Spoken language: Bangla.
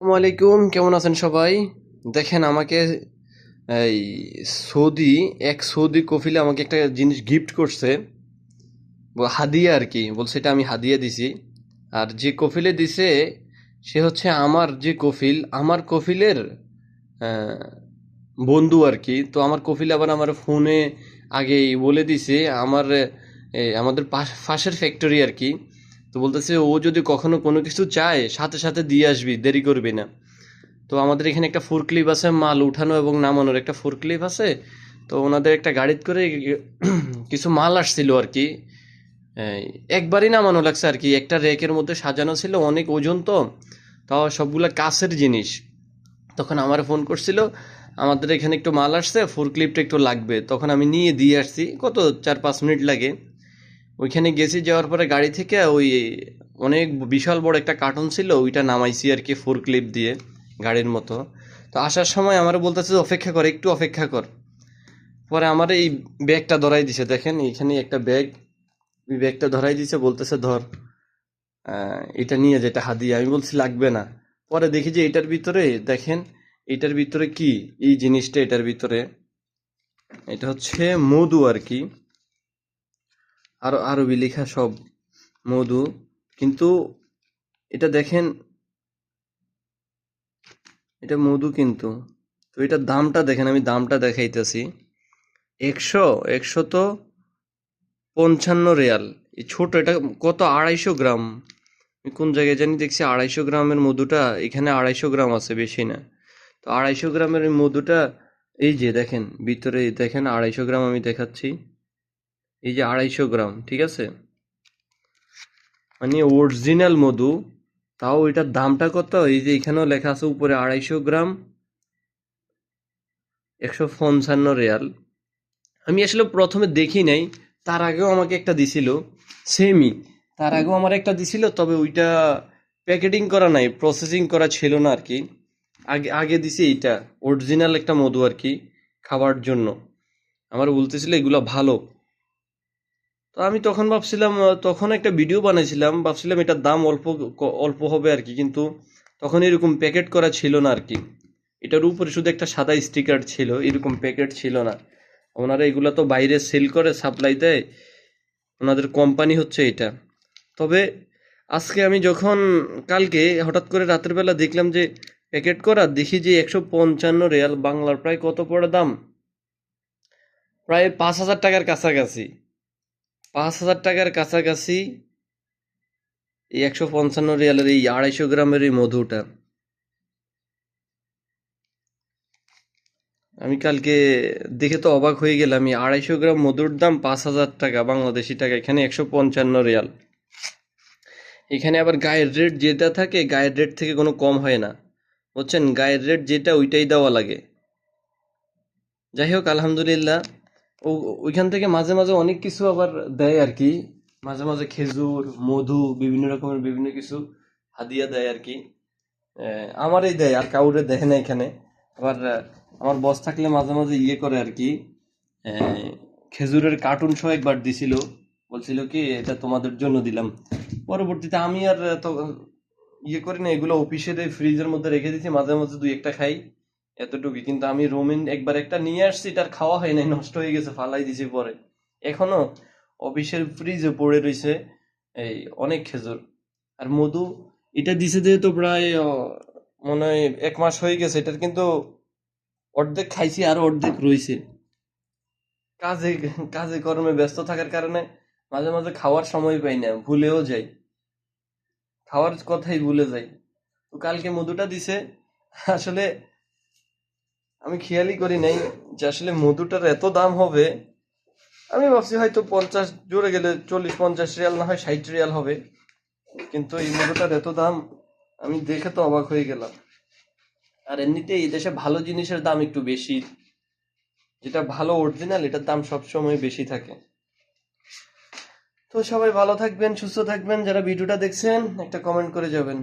আসসালামু আলাইকুম, কেমন আছেন সবাই? দেখেন আমাকে এই সৌদি সৌদি কফিলে আমাকে একটা জিনিস গিফট করছে, হাদিয়া আর কি বলছে, এটা আমি হাদিয়া দিছি। আর যে কফিলে দিছে সে হচ্ছে আমার যে কফিল, আমার কফিলের আহ, বন্ধু আর কি। তো আমার কফিল আবার আমার ফোনে আগেই বলে দিছে আমার আমাদের পাশের ফ্যাক্টরি আর কি। তো বলতেছে ও যদি কখনো কোনো কিছু চায় সাথে সাথে দিয়ে আসবি, দেরি করবি না। তো আমাদের এখানে একটা ফোরক্লিফ আছে, মাল উঠানো এবং নামানোর একটা ফোরক্লিফ আছে। তো ওনাদের একটা গাড়িতে করে কিছু মাল আসছিল আর কি। এই, একবারই নামানো লাগছে আর কি, একটা র্যাকের মধ্যে সাজানো ছিল, অনেক ওজন তো। তাও সবগুলা কাছের জিনিস। তখন আমার ফোন করছিল, আমাদের এখানে একটু মাল আসছে, ফোরক্লিফটা একটু লাগবে। তখন আমি নিয়ে দিয়ে আসছি, কত 4-5 মিনিট লাগে। ওইখানে গেছি, যাওয়ার পরে গাড়ি থেকে ওই অনেক বিশাল বড় একটা কার্টুন ছিল, ওইটা নামাইছি আর কি ফোর ক্লিপ দিয়ে, গাড়ির মতো। তো আসার সময় আমার বলতেছে যে, অপেক্ষা কর, একটু অপেক্ষা কর। পরে আমার এই ব্যাগটা ধরাই দিছে, দেখেন এইখানে একটা ব্যাগ। ওই ব্যাগটা ধরাই দিছে, বলতেছে ধর, এটা নিয়ে যেটা হাদিয়া। আমি বলছি লাগবে না। পরে দেখি যে এটার ভিতরে, দেখেন এটার ভিতরে কি, এই জিনিসটা এটার ভিতরে, এটা হচ্ছে মধু আর কি। আরবি লেখা সব, মধু। কিন্তু এটা দেখেন, এটা মধু কিন্তু। তো এটার দামটা দেখেন, আমি দামটা দেখাইতেছি। একশো একশো তো 55 রিয়াল। এই ছোট এটা কত, 250 গ্রাম। আমি কোন জায়গায় জানি দেখছি 250 গ্রামের মধুটা, এখানে 250 গ্রাম আছে, বেশি না। তো 250 গ্রামের এই মধুটা, এই যে দেখেন ভিতরে, দেখেন 250 গ্রাম আমি দেখাচ্ছি। এই যে 250 গ্রাম, ঠিক আছে, মানে অরিজিনাল মধু। তাও এটার দামটা কত, এই যে এখানেও লেখা আছে উপরে, 250 গ্রাম 155 রিয়াল। আমি আসলে প্রথমে দেখি নাই, তার আগেও আমাকে একটা দিছিল, সেমই। তার আগেও আমার একটা দিছিল, তবে ওইটা প্যাকেটিং করা নাই, প্রসেসিং করা ছিল না আর কি। আগে আগে দিছি এইটা, অরিজিনাল একটা মধু আর কি, খাবার জন্য। আমার বলতেছিল এগুলা ভালো। তো আমি তখন ভাবছিলাম, তখন একটা ভিডিও বানাইছিলাম, ভাবছিলাম এটার দাম অল্প, অল্প হবে আর কি। কিন্তু তখন এরকম প্যাকেট করা ছিল না আর কি। এটার উপরে শুধু একটা সাদা স্টিকার ছিল, এরকম প্যাকেট ছিল না। ওনারা এগুলা তো বাইরে সেল করে, সাপ্লাই দেয়, ওনাদের কোম্পানি হচ্ছে এটা। তবে আজকে আমি যখন, কালকে হঠাৎ করে রাতের বেলা দেখলাম যে প্যাকেট করা, দেখি যে 155 রিয়াল, বাংলার প্রায় কত পড়ে দাম, প্রায় 5,000 টাকার কাছাকাছি। 5,000 টাকার কাছাকাছি এই 155 রিয়ালের এই 250 গ্রামের এই মধুটা। আমি কালকে দেখে তো অবাক হয়ে গেলাম, এই 250 গ্রাম মধুর দাম 5,000 টাকা বাংলাদেশি টাকা, এখানে 155 রিয়াল। এখানে আবার গায়ের রেট যেটা থাকে, গায়ের রেট থেকে কোনো কম হয় না, বুঝছেন, গায়ের রেট যেটা ওইটাই দেওয়া লাগে। যাই হোক, আলহামদুলিল্লাহ। ও, ওইখান থেকে মাঝে মাঝে অনেক কিছু আবার দেয় আর কি। মাঝে মাঝে খেজুর, মধু, বিভিন্ন রকমের বিভিন্ন কিছু হাদিয়া দেয় আর কি। আমারই দেয়, আর কাউরে দেয় না এখানে। আবার আমার বস থাকলে মাঝে মাঝে ইয়ে করে আর কি, আহ, খেজুরের কার্টুন সহ একবার দিছিল, বলছিল কি এটা তোমাদের জন্য দিলাম। পরবর্তীতে আমি আর তো ইয়ে করি না, এগুলো অফিসের ফ্রিজের মধ্যে রেখে দিয়েছি, মাঝে মাঝে দুই একটা খাই, এতটুকুই। কিন্তু আমি রোমিন একবার একটা নিয়ে আসছি, তার খাওয়া হয় নাই, নষ্ট হয়ে গেছে, ফালাই দিছি পরে। এখনো অফিসের ফ্রিজে পড়ে রয়েছে এই অনেক খেজুর। আর মধু, এটা দিছে যেহেতু প্রায় মনে হয় 1 মাস হয়ে গেছে এটার, কিন্তু অর্ধেক খাইছি, আর অর্ধেক রইছে। কাজে কাজে কর্মে ব্যস্ত থাকার কারণে মাঝে মাঝে খাওয়ার সময় পাই না, ভুলেও যাই, খাওয়ার কথাই ভুলে যাই। তো কালকে মধুটা দিছে, আসলে আমি খেয়ালই করি নাই যে আসলে মধুটার এত দাম হবে। আমি ভাবছি হয়তো 50, জোরে গেলে 40-50 রিয়াল, না হয় 60 রিয়াল হবে। কিন্তু এই মধুটার এত দাম, আমি দেখে তো অবাক হয়ে গেলাম। আর এমনিতেই এই দেশে ভালো জিনিসের দাম একটু বেশি, যেটা ভালো অরিজিনাল এটার দাম সবসময় বেশি থাকে। তো সবাই ভালো থাকবেন, সুস্থ থাকবেন, যারা ভিডিওটা দেখছেন একটা কমেন্ট করে যাবেন।